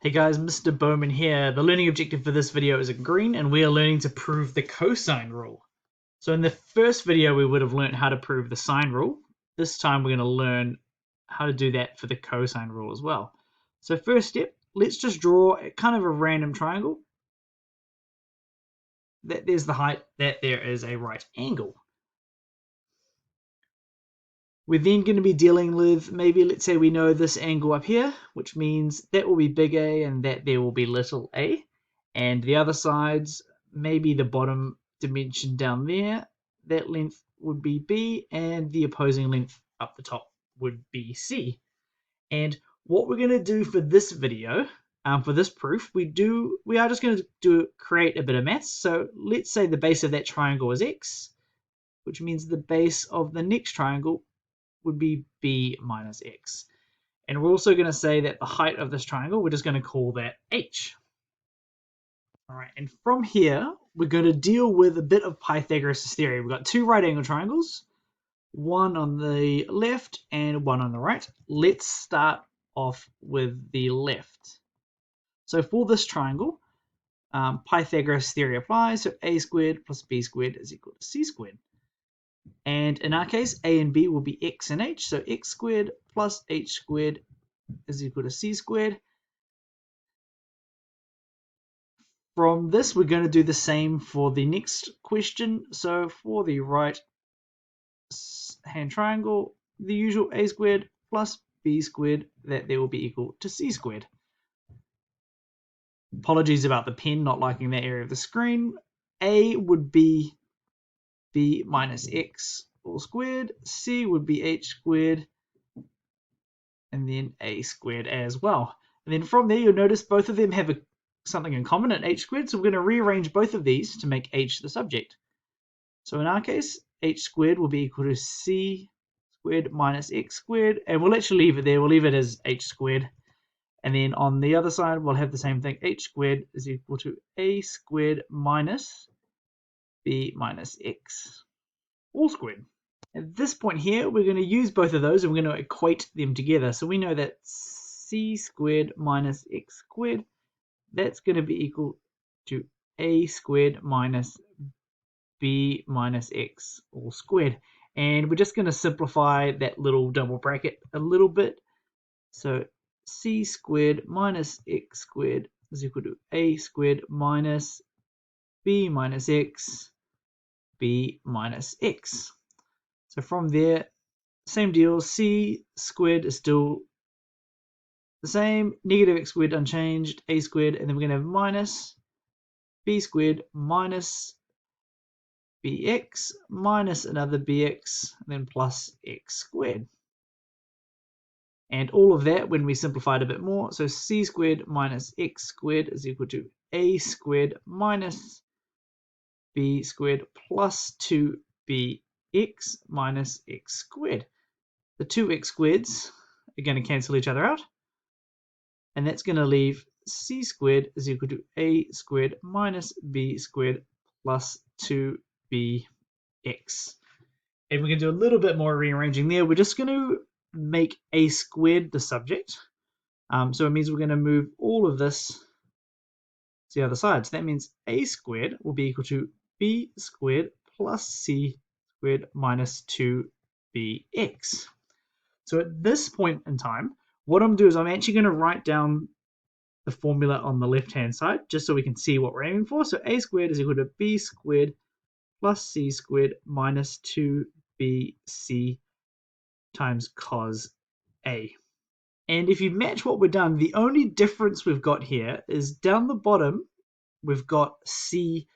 Hey guys, Mr. Bowman here. The learning objective for this video is in green, and we are learning to prove the cosine rule. So in the first video, we would have learned how to prove the sine rule. This time we're going to learn how to do that for the cosine rule as well. So first step, let's just draw kind of a random triangle. That there's the height, that there is a right angle. We're then going to be dealing with, maybe let's say we know this angle up here, which means that will be big A and that there will be little a. And the other sides, maybe the bottom dimension down there, that length would be B, and the opposing length up the top would be C. And what we're going to do for this video, for this proof, we are just going to create a bit of maths. So let's say the base of that triangle is X, which means the base of the next triangle would be B minus X. And we're also going to say that the height of this triangle, we're just going to call that H. All right, and from here, we're going to deal with a bit of Pythagoras' theorem. We've got two right angle triangles, one on the left and one on the right. Let's start off with the left. So for this triangle, Pythagoras' theory applies. So a squared plus b squared is equal to c squared. And in our case, a and b will be x and h. So x squared plus h squared is equal to c squared. From this, we're going to do the same for the next question. So for the right hand triangle, the usual a squared plus b squared, that there will be equal to c squared. Apologies about the pen not liking that area of the screen. A would be b minus x all squared, c would be h squared, and then a squared as well. And then from there, you'll notice both of them have something in common at h squared, so we're going to rearrange both of these to make h the subject. So in our case, h squared will be equal to c squared minus x squared, and we'll actually leave it there. We'll leave it as h squared. And then on the other side, we'll have the same thing. H squared is equal to a squared minus b minus x all squared. At this point here, we're going to use both of those and we're going to equate them together. So we know that c squared minus x squared, that's going to be equal to a squared minus b minus x all squared. And we're just going to simplify that little double bracket a little bit. So c squared minus x squared is equal to a squared minus b minus x, b minus x. So from there, same deal, c squared is still the same, negative x squared unchanged, a squared, and then we're going to have minus b squared minus bx minus another bx, and then plus x squared. And all of that, when we simplify it a bit more, so c squared minus x squared is equal to a squared minus b squared plus 2bx minus x squared. The two x squareds are going to cancel each other out, and that's going to leave c squared is equal to a squared minus b squared plus 2bx. And we're going to do a little bit more rearranging there. We're just going to make a squared the subject. So it means we're going to move all of this to the other side. So that means a squared will be equal to b squared plus c squared minus 2bx. So at this point in time, what I'm going to do is I'm actually going to write down the formula on the left-hand side, just so we can see what we're aiming for. So a squared is equal to b squared plus c squared minus 2bc times cos A. And if you match what we've done, the only difference we've got here is down the bottom, we've got c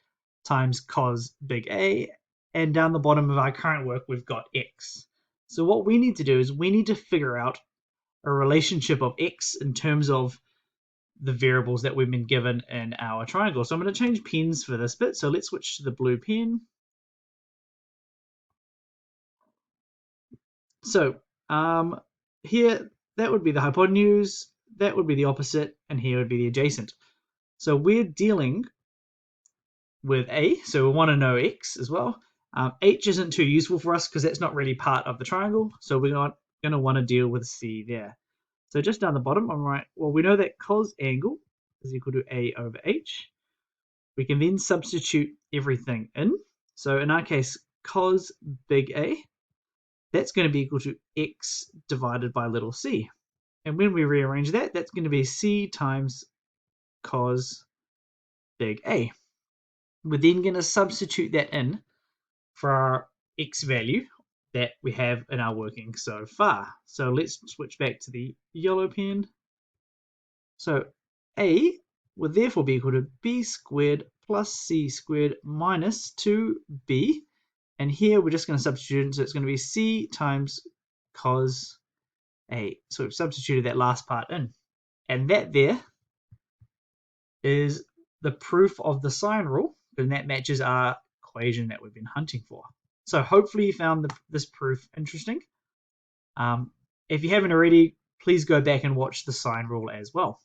times cos big A, and down the bottom of our current work, we've got x. So what we need to do is we need to figure out a relationship of x in terms of the variables that we've been given in our triangle. So I'm going to change pens for this bit. So let's switch to the blue pen. So here, that would be the hypotenuse, that would be the opposite, and here would be the adjacent. So we're dealing with A, so we want to know X as well. H isn't too useful for us because that's not really part of the triangle, so we're not going to want to deal with C there. So just down the bottom, I'm right, well, we know that cos angle is equal to A over H. We can then substitute everything in. So in our case, cos big A, that's going to be equal to X divided by little c. And when we rearrange that, that's going to be C times cos big A. We're then going to substitute that in for our X value that we have in our working so far. So let's switch back to the yellow pen. So A would therefore be equal to B squared plus C squared minus 2B. And here we're just going to substitute in, so it's going to be C times cos A. So we've substituted that last part in. And that there is the proof of the sine rule, and that matches our equation that we've been hunting for. So hopefully you found this proof interesting. If you haven't already, please go back and watch the sine rule as well.